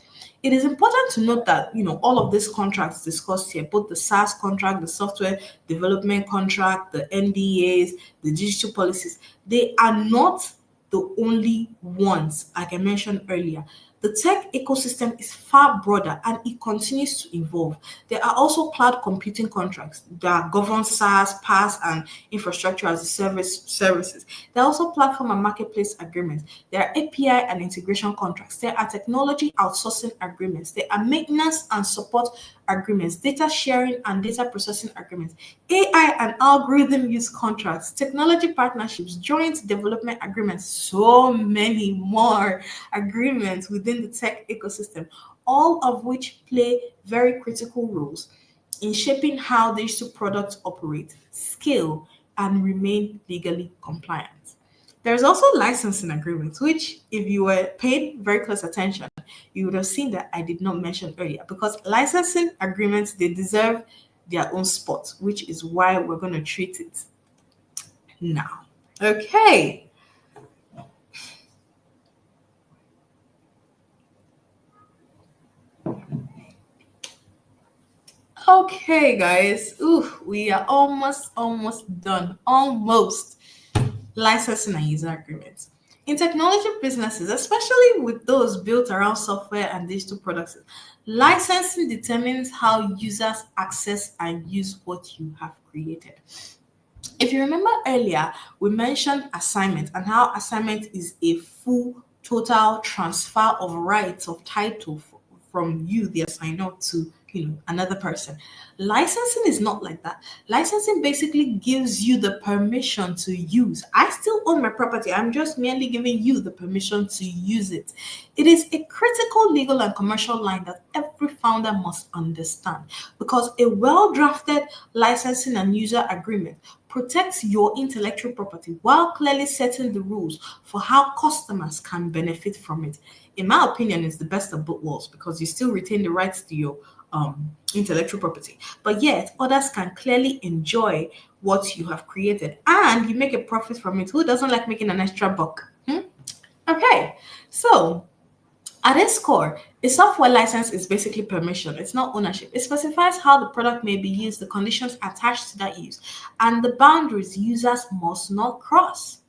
It is important to note that all of these contracts discussed here, both the SaaS contract, the software development contract, the NDAs, the digital policies, they are not the only ones, like I mentioned earlier. The tech ecosystem is far broader and it continues to evolve. There are also cloud computing contracts that govern SaaS, PaaS, and infrastructure as a service services. There are also platform and marketplace agreements. There are API and integration contracts. There are technology outsourcing agreements. There are maintenance and support agreements, data sharing and data processing agreements, AI and algorithm use contracts, technology partnerships, joint development agreements, so many more agreements within the tech ecosystem, all of which play very critical roles in shaping how digital products operate, scale, and remain legally compliant. There's also licensing agreements, which, if you were paying very close attention, you would have seen that I did not mention earlier because licensing agreements they deserve their own spot, which is why we're going to treat it now. Okay. Okay, guys. Ooh, we are almost done. Almost. Licensing and user agreements. In technology businesses, especially with those built around software and digital products, licensing determines how users access and use what you have created. If you remember earlier, we mentioned assignment and how assignment is a full total transfer of rights of title from you, the assigner, to another person. Licensing is not like that. Licensing basically gives you the permission to use. I still own my property. I'm just merely giving you the permission to use it. It is a critical legal and commercial line that every founder must understand because a well drafted licensing and user agreement protects your intellectual property while clearly setting the rules for how customers can benefit from it. In my opinion, it's the best of both worlds because you still retain the rights to your intellectual property, but yet others can clearly enjoy what you have created and you make a profit from it. Who doesn't like making an extra buck? Okay, so at its core, a software license is basically permission. It's not ownership. It specifies how the product may be used, the conditions attached to that use, and the boundaries users must not cross.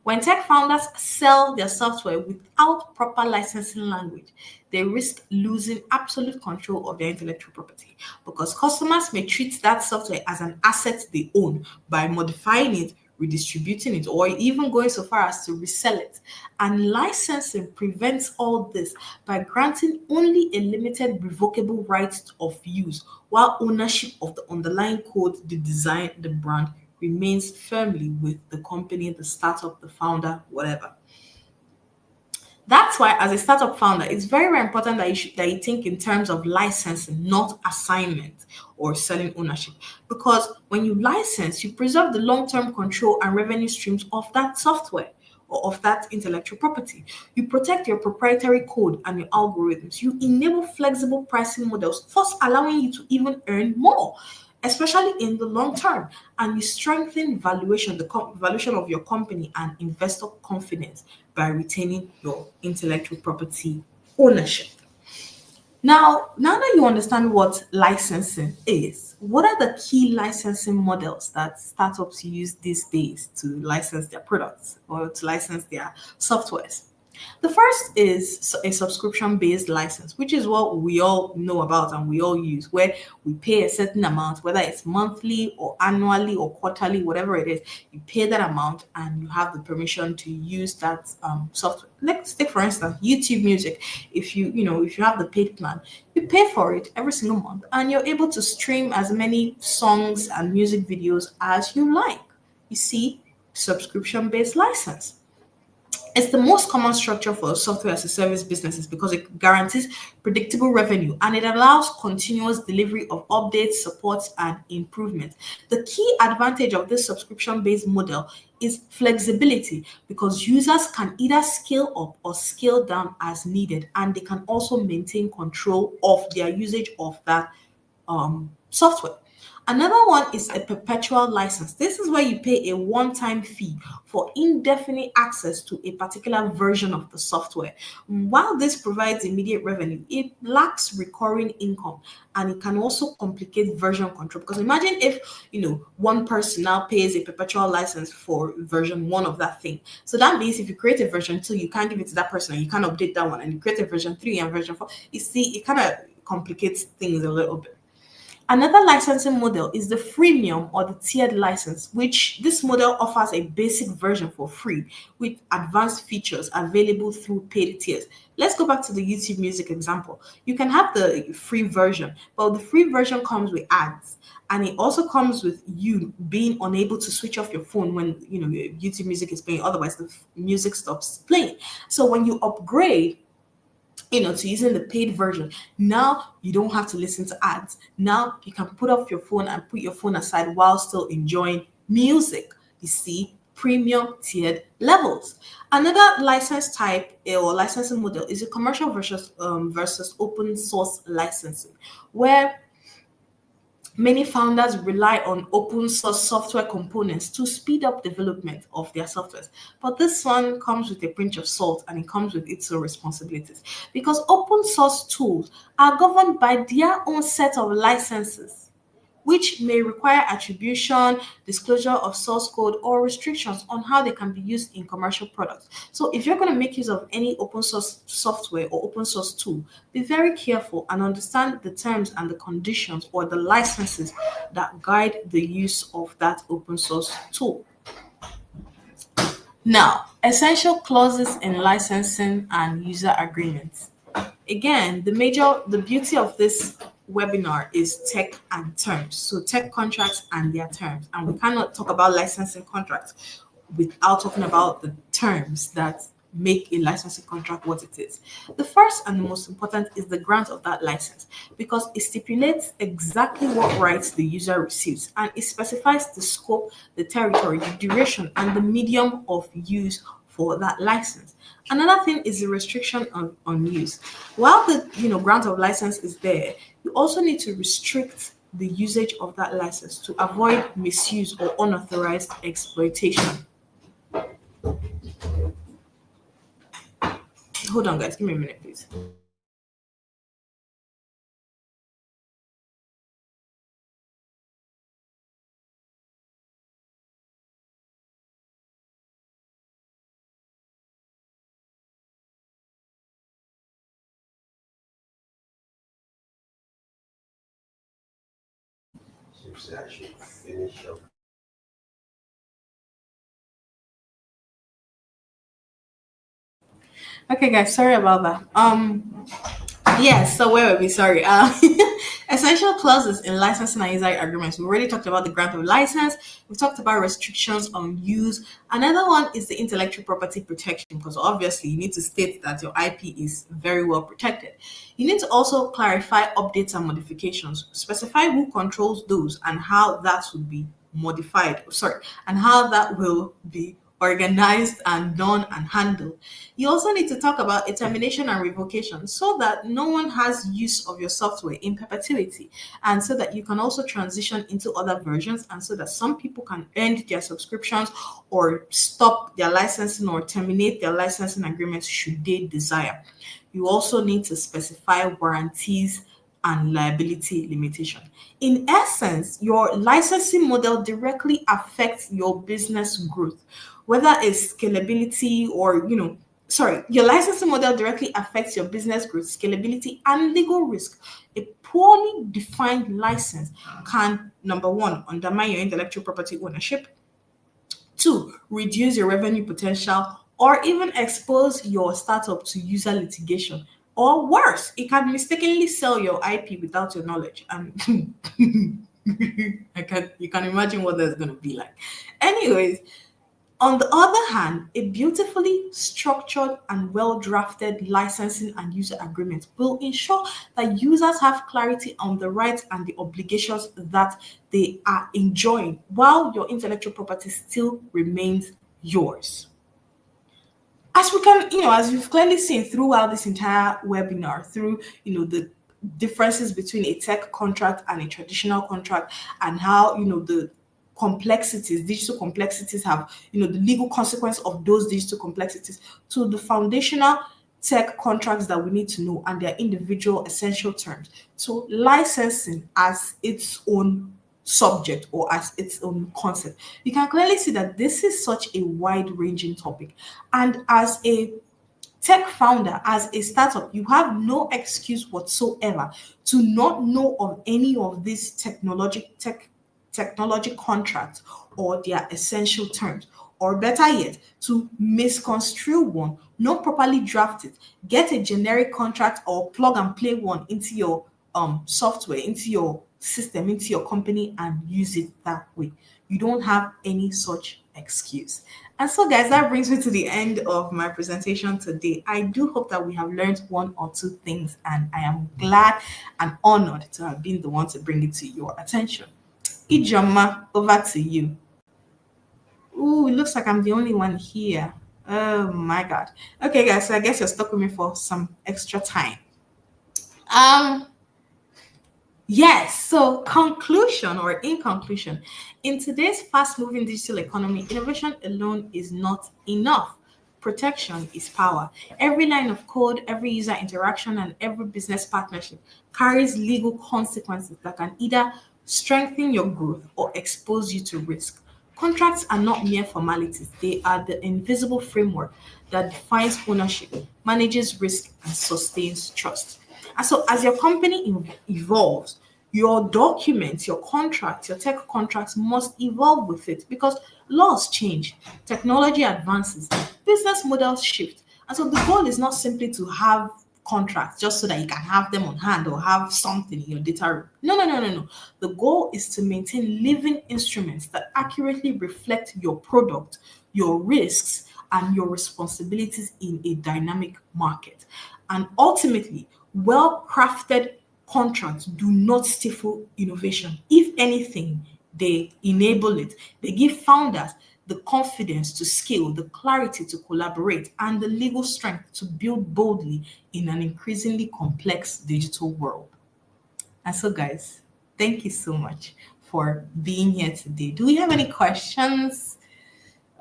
When tech founders sell their software without proper licensing language, they risk losing absolute control of their intellectual property because customers may treat that software as an asset they own by modifying it, redistributing it, or even going so far as to resell it. And licensing prevents all this by granting only a limited revocable right of use, while ownership of the underlying code, the design, the brand remains firmly with the company, the startup, the founder, whatever. That's why, as a startup founder, it's very, very important that you think in terms of licensing, not assignment or selling ownership. Because when you license, you preserve the long-term control and revenue streams of that software or of that intellectual property. You protect your proprietary code and your algorithms. You enable flexible pricing models, thus allowing you to even earn more, especially in the long term. And you strengthen valuation, valuation of your company and investor confidence by retaining your intellectual property ownership. Now that you understand what licensing is, what are the key licensing models that startups use these days to license their products or to license their softwares? The first is a subscription based license, which is what we all know about and we all use, where we pay a certain amount, whether it's monthly or annually or quarterly, whatever it is, you pay that amount and you have the permission to use that software. Let's take, for instance, YouTube Music. If you have the paid plan, you pay for it every single month and you're able to stream as many songs and music videos as you like. You see, subscription based license. It's the most common structure for software as a service businesses because it guarantees predictable revenue and it allows continuous delivery of updates, supports, and improvements. The key advantage of this subscription based model is flexibility because users can either scale up or scale down as needed, and they can also maintain control of their usage of that software. Another one is a perpetual license. This is where you pay a one time fee for indefinite access to a particular version of the software. While this provides immediate revenue, it lacks recurring income and it can also complicate version control. Because imagine if, one person now pays a perpetual license for version one of that thing. So that means if you create a version two, you can't give it to that person and you can't update that one. And you create a version three and version four. You see, it kind of complicates things a little bit. Another licensing model is the freemium or the tiered license, which this model offers a basic version for free with advanced features available through paid tiers. Let's go back to the YouTube Music example. You can have the free version, but the free version comes with ads. And it also comes with you being unable to switch off your phone when YouTube Music is playing. Otherwise, the music stops playing. So when you upgrade, to using the paid version. Now you don't have to listen to ads. Now you can put off your phone and put your phone aside while still enjoying music. You see, premium tiered levels. Another license type or licensing model is a commercial versus open source licensing, where many founders rely on open source software components to speed up development of their softwares. But this one comes with a pinch of salt and it comes with its own responsibilities because open source tools are governed by their own set of licenses, which may require attribution, disclosure of source code, or restrictions on how they can be used in commercial products. So, if you're going to make use of any open source software or open source tool, be very careful and understand the terms and the conditions or the licenses that guide the use of that open source tool. Now, essential clauses in licensing and user agreements. Again, the beauty of this webinar is tech and terms. So tech contracts and their terms. And we cannot talk about licensing contracts without talking about the terms that make a licensing contract what it is. The first and the most important is the grant of that license because it stipulates exactly what rights the user receives and it specifies the scope, the territory, the duration, and the medium of use for that license. Another thing is the restriction on use. While the grant of license is there, you also need to restrict the usage of that license to avoid misuse or unauthorized exploitation. Hold on, guys, give me a minute, please. Okay, guys, sorry about that. Yes, so where were we? Sorry. Essential clauses in licensing and user agreements. We already talked about the grant of license. We talked about restrictions on use. Another one is the intellectual property protection, because obviously you need to state that your IP is very well protected. You need to also clarify updates and modifications, specify who controls those and how that would be modified. Sorry, and how that will be organized and done and handled. You also need to talk about a termination and revocation so that no one has use of your software in perpetuity and so that you can also transition into other versions and so that some people can end their subscriptions or stop their licensing or terminate their licensing agreements should they desire. You also need to specify warranties and liability limitation. In essence, your licensing model directly affects your business growth, whether it's scalability or Your licensing model directly affects your business growth, scalability, and legal risk. A poorly defined license can, number one, undermine your intellectual property ownership, two, reduce your revenue potential, or even expose your startup to user litigation. Or worse, it can mistakenly sell your IP without your knowledge. And you can imagine what that's going to be like. Anyways, on the other hand, a beautifully structured and well drafted licensing and user agreement will ensure that users have clarity on the rights and the obligations that they are enjoying while your intellectual property still remains yours. As we can, as you've clearly seen throughout this entire webinar, through, the differences between a tech contract and a traditional contract, and how, the digital complexities have, the legal consequence of those digital complexities, to the foundational tech contracts that we need to know and their individual essential terms. So licensing as its own subject or as its own concept. You can clearly see that this is such a wide ranging topic. And as a tech founder, as a startup, you have no excuse whatsoever to not know of any of these technology contracts or their essential terms, or better yet, to misconstrue one, not properly draft it, get a generic contract or plug and play one into your software, into your system, into your company, and use it that way. You don't have any such excuse. And so, guys, that brings me to the end of my presentation today. I do hope that we have learned one or two things, and I am glad and honored to have been the one to bring it to your attention. Ijoma, over to you. Ooh, it looks like I'm the only one here. Oh my god. Okay, guys, so I guess you're stuck with me for some extra time. Um, Yes. So, conclusion or in conclusion, in today's fast moving digital economy, innovation alone is not enough. Protection is power. Every line of code, every user interaction, and every business partnership carries legal consequences that can either strengthen your growth or expose you to risk. Contracts are not mere formalities, they are the invisible framework that defines ownership, manages risk, and sustains trust. And so, as your company evolves, your documents, your contracts, your tech contracts must evolve with it because laws change, technology advances, business models shift. And so, the goal is not simply to have contracts just so that you can have them on hand or have something in your data room. No, no, no, no, no. The goal is to maintain living instruments that accurately reflect your product, your risks, and your responsibilities in a dynamic market. And ultimately, well crafted contracts do not stifle innovation. If anything, they enable it. They give founders the confidence to scale, the clarity to collaborate, and the legal strength to build boldly in an increasingly complex digital world. And so, guys, thank you so much for being here today. Do we have any questions?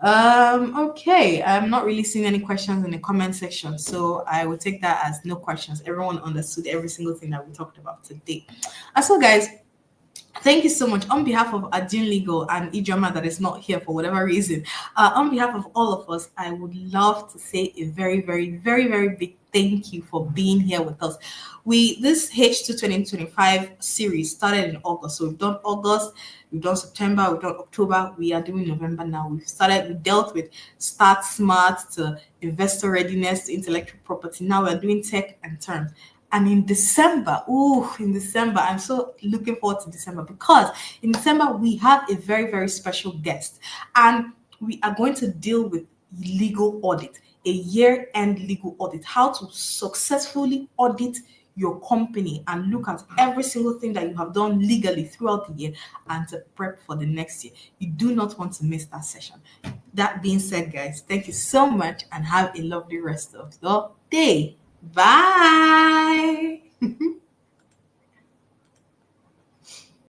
Okay, I'm not really seeing any questions in the comment section, so I will take that as no questions. Everyone understood every single thing that we talked about today. And so, guys, thank you so much on behalf of Adin Legal and Ijoma that is not here for whatever reason. On behalf of all of us, I would love to say a very, very, very, very big thank you for being here with us. This H2 2025 series started in August. So we've done August, we've done September, we've done October, we are doing November now. We dealt with Start Smart to investor readiness to intellectual property. Now we're doing tech and terms. And in December, I'm so looking forward to December because in December we have a very, very special guest, and we are going to deal with legal audit, a year-end legal audit, how to successfully audit your company and look at every single thing that you have done legally throughout the year and to prep for the next year. You do not want to miss that session. That being said, guys, thank you so much and have a lovely rest of the day. Bye.